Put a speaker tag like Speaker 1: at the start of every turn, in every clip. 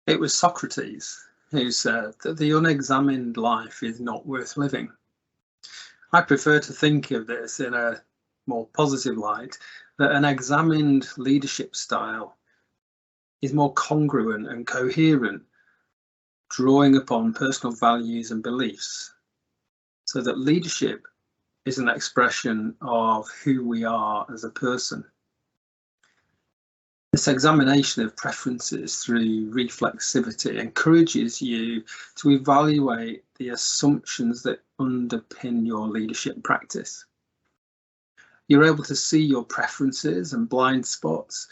Speaker 1: It was Socrates who said that the unexamined life is not worth living. I prefer to think of this in a more positive light, that an examined leadership style is more congruent and coherent, drawing upon personal values and beliefs, so that leadership is an expression of who we are as a person. This examination of preferences through reflexivity encourages you to evaluate the assumptions that underpin your leadership practice. You're able to see your preferences and blind spots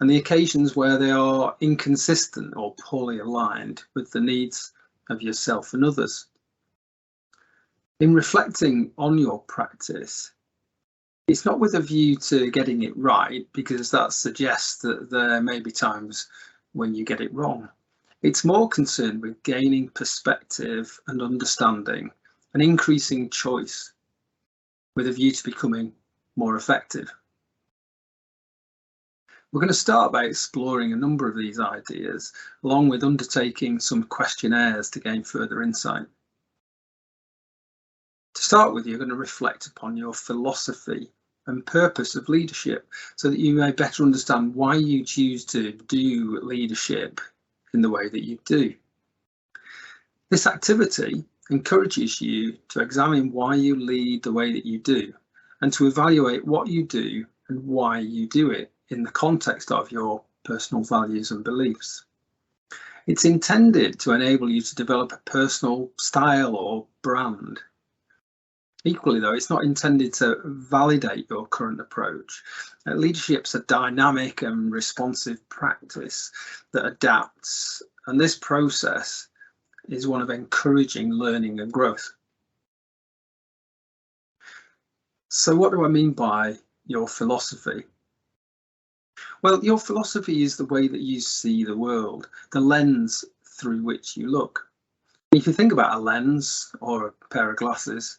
Speaker 1: and the occasions where they are inconsistent or poorly aligned with the needs of yourself and others. In reflecting on your practice, it's not with a view to getting it right, because that suggests that there may be times when you get it wrong. It's more concerned with gaining perspective and understanding and increasing choice with a view to becoming more effective. We're going to start by exploring a number of these ideas, along with undertaking some questionnaires to gain further insight. To start with, you're going to reflect upon your philosophy and purpose of leadership, so that you may better understand why you choose to do leadership in the way that you do. This activity encourages you to examine why you lead the way that you do, and to evaluate what you do and why you do it in the context of your personal values and beliefs. It's intended to enable you to develop a personal style or brand. Equally, though, it's not intended to validate your current approach. Leadership's a dynamic and responsive practice that adapts, and this process is one of encouraging learning and growth. So what do I mean by your philosophy? Well, your philosophy is the way that you see the world, the lens through which you look. If you think about a lens or a pair of glasses,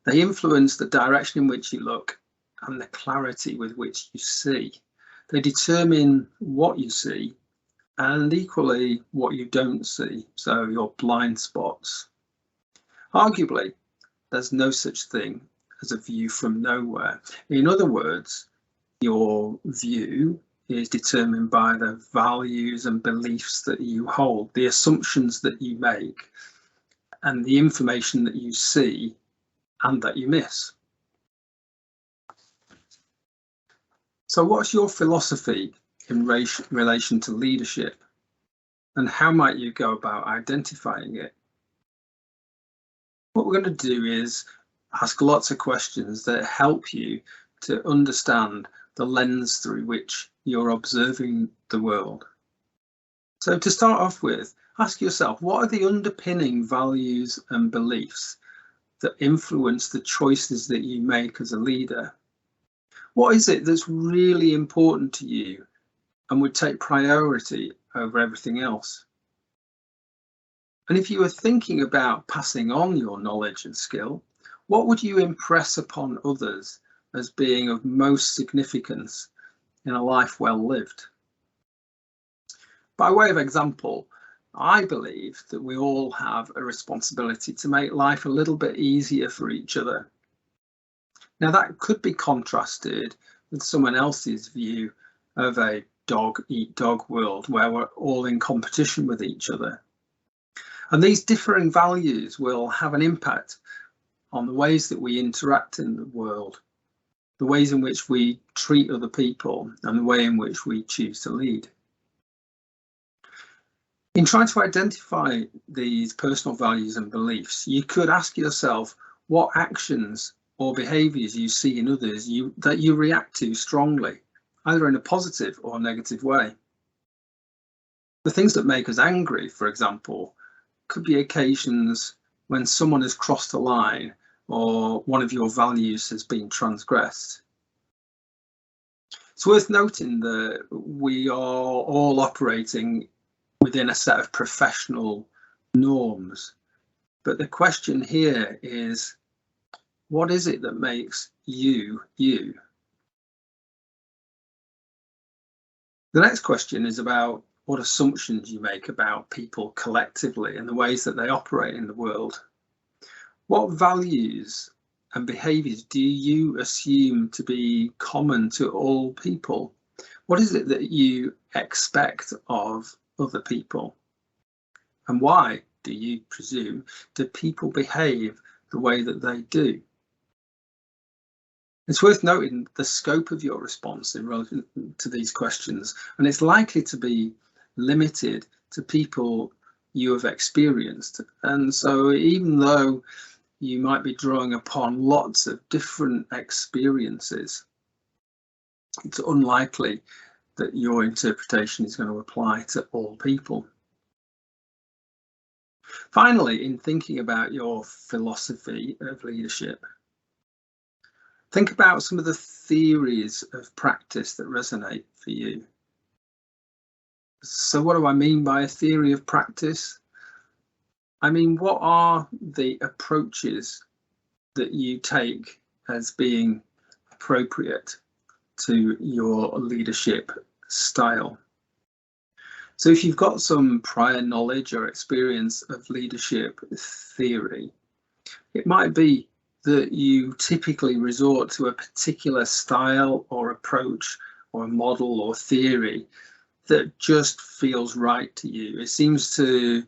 Speaker 1: they influence the direction in which you look and the clarity with which you see. They determine what you see and equally what you don't see, so your blind spots. Arguably, there's no such thing as a view from nowhere. In other words, your view is determined by the values and beliefs that you hold, the assumptions that you make, and the information that you see and that you miss. So what's your philosophy in relation to leadership, and how might you go about identifying it? What we're going to do is ask lots of questions that help you to understand the lens through which you're observing the world. So to start off with, ask yourself, what are the underpinning values and beliefs that influence the choices that you make as a leader? What is it that's really important to you and would take priority over everything else? And if you were thinking about passing on your knowledge and skill, what would you impress upon others as being of most significance in a life well lived? By way of example, I believe that we all have a responsibility to make life a little bit easier for each other. Now, that could be contrasted with someone else's view of a dog-eat-dog world where we're all in competition with each other. And these differing values will have an impact on the ways that we interact in the world, the ways in which we treat other people, and the way in which we choose to lead. In trying to identify these personal values and beliefs, you could ask yourself what actions or behaviours you see in others that you react to strongly, either in a positive or negative way. The things that make us angry, for example, could be occasions when someone has crossed a line or one of your values has been transgressed. It's worth noting that we are all operating within a set of professional norms, but the question here is, what is it that makes you, you? The next question is about what assumptions you make about people collectively and the ways that they operate in the world. What values and behaviours do you assume to be common to all people? What is it that you expect of other people? And why do you presume do people behave the way that they do? It's worth noting the scope of your response in relation to these questions, and it's likely to be limited to people you have experienced. And so even though you might be drawing upon lots of different experiences, it's unlikely that your interpretation is going to apply to all people. Finally, in thinking about your philosophy of leadership, think about some of the theories of practice that resonate for you. So what do I mean by a theory of practice? I mean, what are the approaches that you take as being appropriate to your leadership style? So if you've got some prior knowledge or experience of leadership theory, it might be that you typically resort to a particular style or approach or model or theory that just feels right to you. It seems to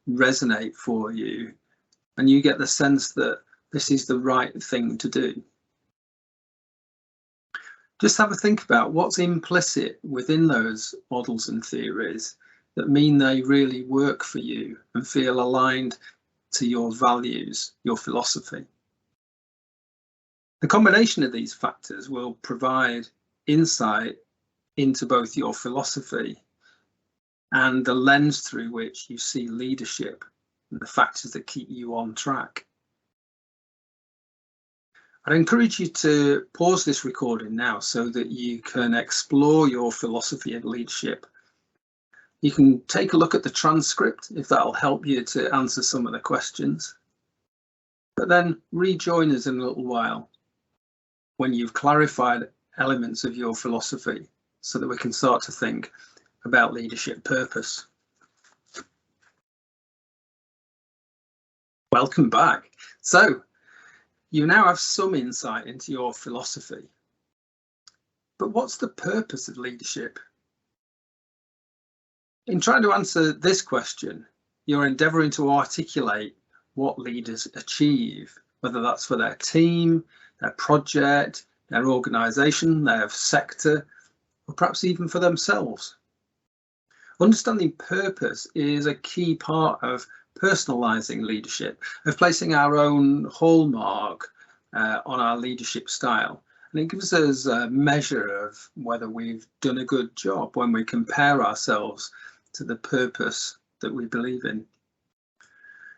Speaker 1: resonate for you, and you get the sense that this is the right thing to do. Just have a think about what's implicit within those models and theories that mean they really work for you and feel aligned to your values, your philosophy. The combination of these factors will provide insight into both your philosophy and the lens through which you see leadership and the factors that keep you on track. I'd encourage you to pause this recording now so that you can explore your philosophy of leadership. You can take a look at the transcript if that'll help you to answer some of the questions, but then rejoin us in a little while when you've clarified elements of your philosophy so that we can start to think about leadership purpose. Welcome back. So you now have some insight into your philosophy, but what's the purpose of leadership? In trying to answer this question, you're endeavouring to articulate what leaders achieve, whether that's for their team, their project, their organisation, their sector, or perhaps even for themselves. Understanding purpose is a key part of personalising leadership, of placing our own hallmark on our leadership style. And it gives us a measure of whether we've done a good job when we compare ourselves to the purpose that we believe in.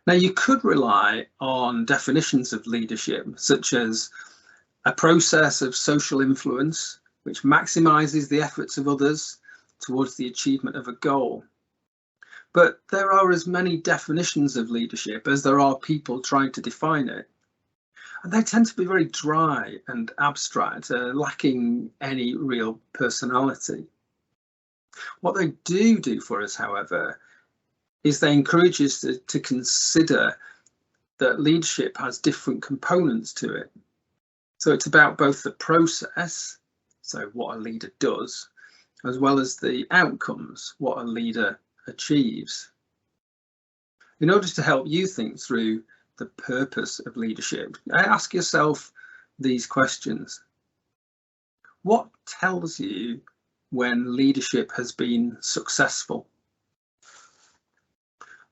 Speaker 1: Now, you could rely on definitions of leadership, such as a process of social influence, which maximizes the efforts of others towards the achievement of a goal. But there are as many definitions of leadership as there are people trying to define it. And they tend to be very dry and abstract, lacking any real personality. What they do for us, however, is they encourage us to consider that leadership has different components to it. So it's about both the process, so what a leader does, as well as the outcomes, what a leader achieves. In order to help you think through the purpose of leadership, ask yourself these questions. What tells you when leadership has been successful?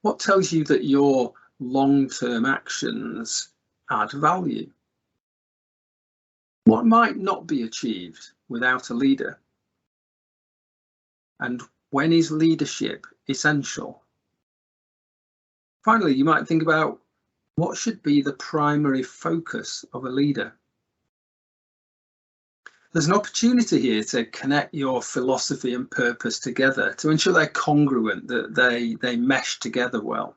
Speaker 1: What tells you that your long-term actions add value? What might not be achieved without a leader? And when is leadership essential? Finally, you might think about what should be the primary focus of a leader. There's an opportunity here to connect your philosophy and purpose together to ensure they're congruent, that they mesh together well.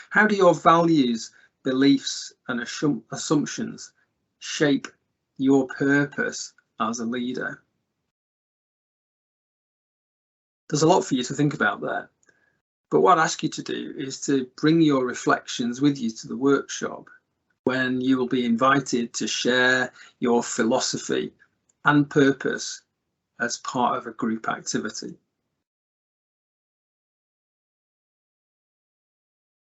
Speaker 1: How do your values, beliefs and assumptions shape your purpose as a leader? There's a lot for you to think about there. But what I'd ask you to do is to bring your reflections with you to the workshop, when you will be invited to share your philosophy and purpose as part of a group activity.